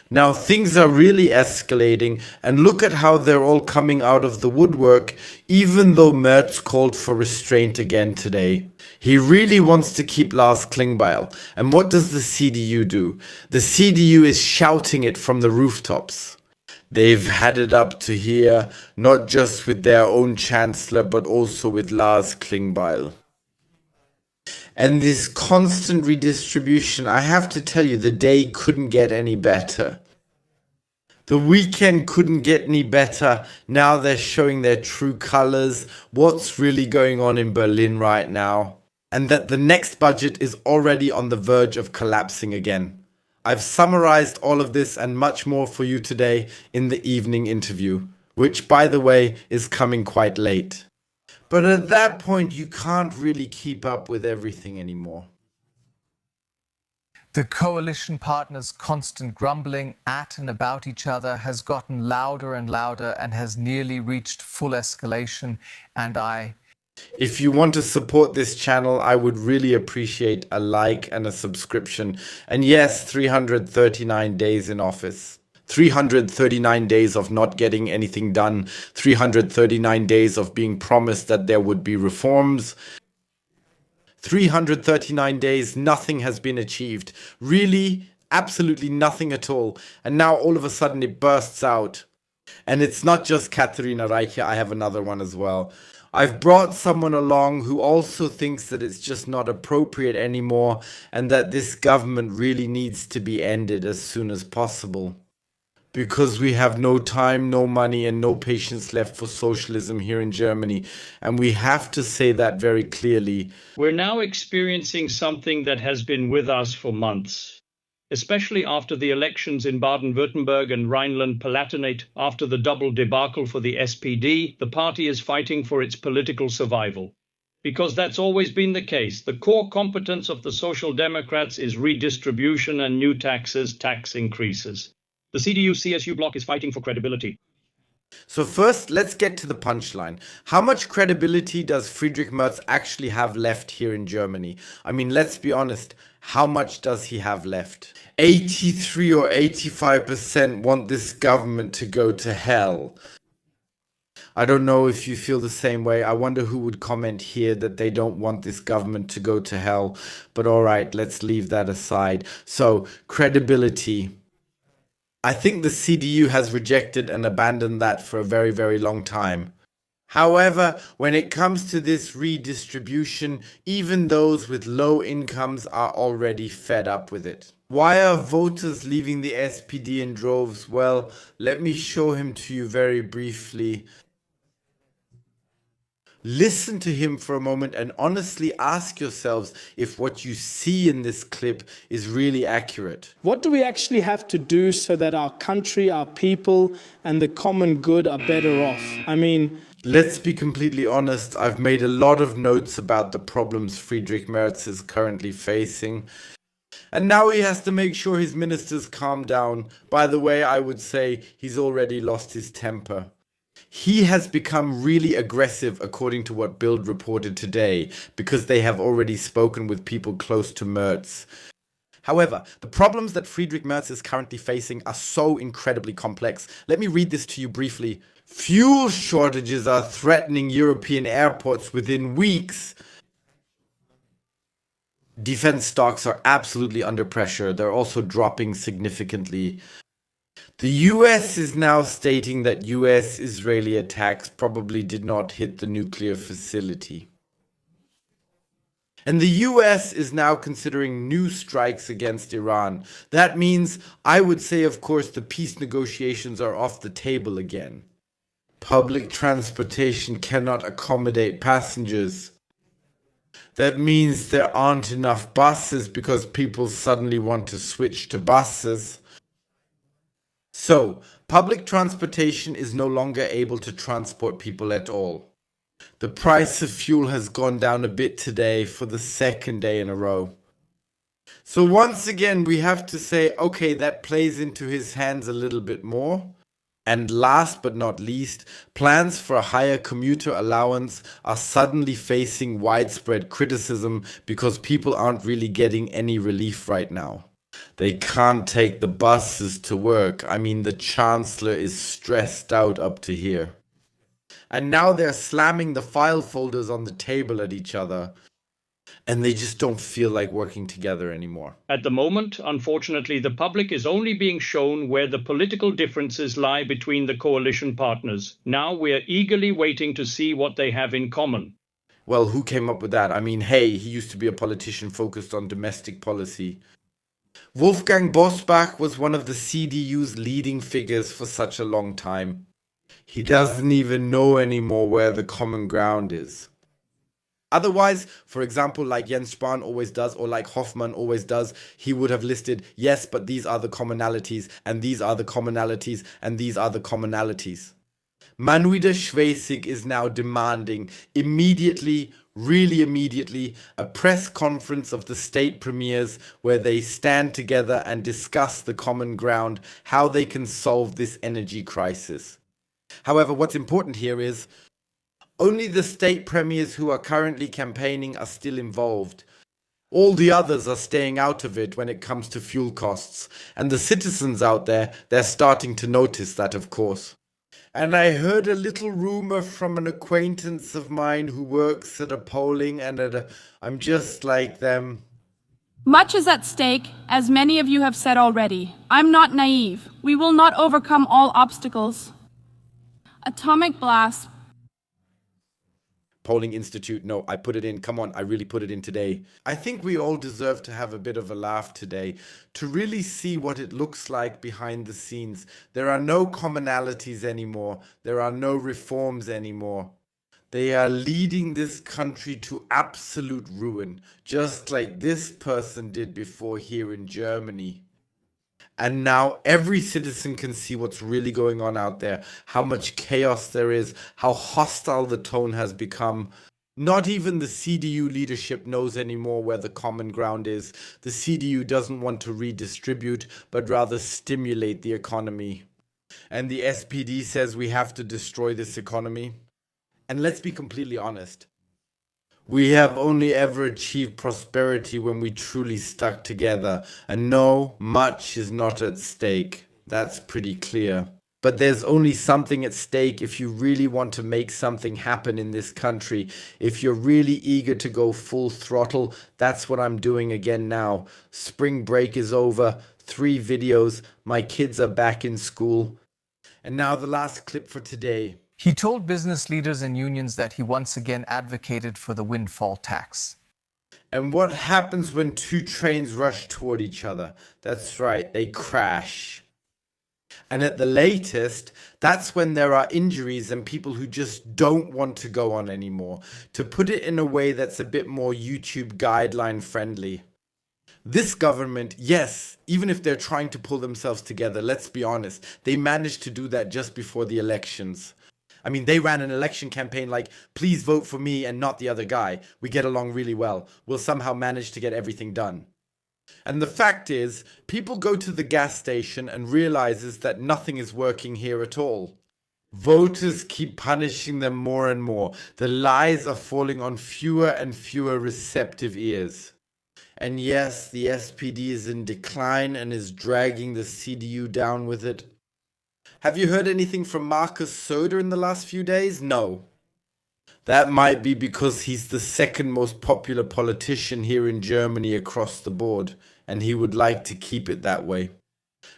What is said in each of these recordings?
Now things are really escalating, and look at how they're all coming out of the woodwork, even though Merz called for restraint again today. He really wants to keep Lars Klingbeil. And what does the CDU do? The CDU is shouting it from the rooftops. They've had it up to here, not just with their own chancellor, but also with Lars Klingbeil. And this constant redistribution, I have to tell you, the day couldn't get any better. The weekend couldn't get any better. Now they're showing their true colors, what's really going on in Berlin right now, and that the next budget is already on the verge of collapsing again. I've summarized all of this and much more for you today in the evening interview, which, by the way, is coming quite late. But at that point, you can't really keep up with everything anymore. The coalition partners' constant grumbling at and about each other has gotten louder and louder and has nearly reached full escalation. And if you want to support this channel, I would really appreciate a like and a subscription. And yes, 339 days in office. 339 days of not getting anything done. 339 days of being promised that there would be reforms. 339 days, nothing has been achieved. Really, absolutely nothing at all. And now all of a sudden it bursts out. And it's not just Katharina Reiche, I have another one as well. I've brought someone along who also thinks that it's just not appropriate anymore and that this government really needs to be ended as soon as possible. Because we have no time, no money, and no patience left for socialism here in Germany. And we have to say that very clearly. We're now experiencing something that has been with us for months, especially after the elections in Baden-Württemberg and Rhineland-Palatinate. After the double debacle for the SPD, the party is fighting for its political survival. Because that's always been the case. The core competence of the Social Democrats is redistribution and new taxes, tax increases. The CDU-CSU bloc is fighting for credibility. So first, let's get to the punchline. How much credibility does Friedrich Merz actually have left here in Germany? I mean, let's be honest. How much does he have left? 83 or 85% want this government to go to hell. I don't know if you feel the same way. I wonder who would comment here that they don't want this government to go to hell. But all right, let's leave that aside. So, credibility. I think the CDU has rejected and abandoned that for a very, very long time. However, when it comes to this redistribution, even those with low incomes are already fed up with it. Why are voters leaving the SPD in droves? Well, let me show him to you very briefly. Listen to him for a moment and honestly ask yourselves if what you see in this clip is really accurate. What do we actually have to do so that our country, our people, and the common good are better off? I mean, let's be completely honest, I've made a lot of notes about the problems Friedrich Merz is currently facing. And now he has to make sure his ministers calm down. By the way, I would say he's already lost his temper. He has become really aggressive, according to what Bild reported today, because they have already spoken with people close to Merz. However, the problems that Friedrich Merz is currently facing are so incredibly complex. Let me read this to you briefly. Fuel shortages are threatening European airports within weeks. Defense stocks are absolutely under pressure. They're also dropping significantly. The US is now stating that US-Israeli attacks probably did not hit the nuclear facility. And the US is now considering new strikes against Iran. That means, I would say, of course, the peace negotiations are off the table again. Public transportation cannot accommodate passengers. That means there aren't enough buses because people suddenly want to switch to buses. So, public transportation is no longer able to transport people at all. The price of fuel has gone down a bit today for the second day in a row. So once again, we have to say, okay, that plays into his hands a little bit more. And last but not least, plans for a higher commuter allowance are suddenly facing widespread criticism because people aren't really getting any relief right now. They can't take the buses to work. I mean, the Chancellor is stressed out up to here. And now they're slamming the file folders on the table at each other. And they just don't feel like working together anymore. At the moment, unfortunately, the public is only being shown where the political differences lie between the coalition partners. Now we're eagerly waiting to see what they have in common. Well, who came up with that? I mean, hey, he used to be a politician focused on domestic policy. Wolfgang Bosbach was one of the CDU's leading figures for such a long time. He doesn't even know anymore where the common ground is. Otherwise, for example, like Jens Spahn always does, or like Hoffmann always does, he would have listed, yes, but these are the commonalities, and these are the commonalities, and these are the commonalities. Manuida Schwesig is now demanding immediately, really immediately, a press conference of the state premiers where they stand together and discuss the common ground, how they can solve this energy crisis. However, what's important here is only the state premiers who are currently campaigning are still involved. All the others are staying out of it when it comes to fuel costs. And the citizens out there, they're starting to notice that, of course. And I heard a little rumor from an acquaintance of mine who works at a polling and I'm just like them. Much is at stake, as many of you have said already. I'm not naive. We will not overcome all obstacles. Atomic blast. Polling Institute, no, I put it in. Come on, I really put it in today. I think we all deserve to have a bit of a laugh today, to really see what it looks like behind the scenes. There are no commonalities anymore. There are no reforms anymore. They are leading this country to absolute ruin, just like this person did before here in Germany. And now every citizen can see what's really going on out there, how much chaos there is, how hostile the tone has become. Not even the CDU leadership knows anymore where the common ground is. The CDU doesn't want to redistribute, but rather stimulate the economy. And the SPD says we have to destroy this economy. And let's be completely honest. We have only ever achieved prosperity when we truly stuck together, and no, much is not at stake. That's pretty clear. But there's only something at stake if you really want to make something happen in this country. If you're really eager to go full throttle, that's what I'm doing again now. Spring break is over, 3 videos, my kids are back in school. And now the last clip for today. He told business leaders and unions that he once again advocated for the windfall tax. And what happens when 2 trains rush toward each other? That's right, they crash. And at the latest, that's when there are injuries and people who just don't want to go on anymore. To put it in a way that's a bit more YouTube guideline friendly. This government, yes, even if they're trying to pull themselves together, let's be honest, they managed to do that just before the elections. I mean, they ran an election campaign like, please vote for me and not the other guy. We get along really well. We'll somehow manage to get everything done. And the fact is, people go to the gas station and realizes that nothing is working here at all. Voters keep punishing them more and more. The lies are falling on fewer and fewer receptive ears. And yes, the SPD is in decline and is dragging the CDU down with it. Have you heard anything from Markus Söder in the last few days? No. That might be because he's the second most popular politician here in Germany across the board, and he would like to keep it that way.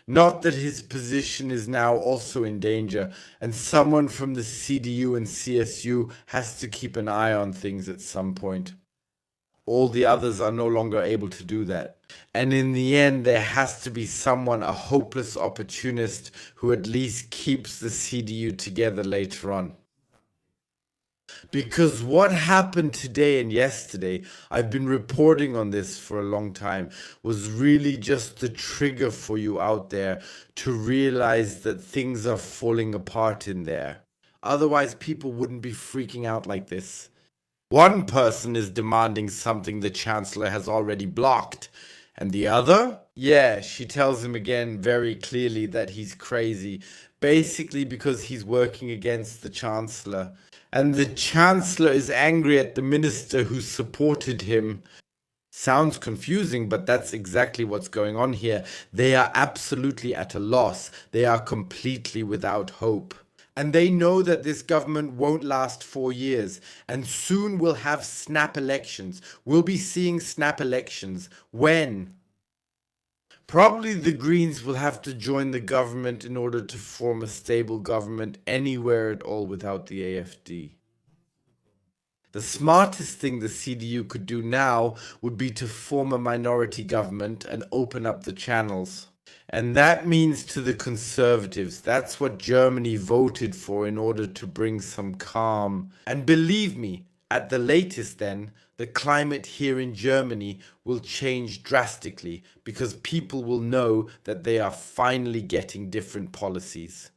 Not that his position is now also in danger, and someone from the CDU and CSU has to keep an eye on things at some point. All the others are no longer able to do that. And in the end, there has to be someone, a hopeless opportunist, who at least keeps the CDU together later on. Because what happened today and yesterday, I've been reporting on this for a long time, was really just the trigger for you out there to realize that things are falling apart in there. Otherwise, people wouldn't be freaking out like this. One person is demanding something the Chancellor has already blocked. And the other? Yeah, she tells him again very clearly that he's crazy. Basically because he's working against the Chancellor. And the Chancellor is angry at the minister who supported him. Sounds confusing, but that's exactly what's going on here. They are absolutely at a loss. They are completely without hope. And they know that this government won't last 4 years, and soon we'll have snap elections. We'll be seeing snap elections. When? Probably the Greens will have to join the government in order to form a stable government anywhere at all without the AfD. The smartest thing the CDU could do now would be to form a minority government and open up the channels. And that means to the conservatives. That's what Germany voted for in order to bring some calm. And believe me, at the latest then, the climate here in Germany will change drastically because people will know that they are finally getting different policies.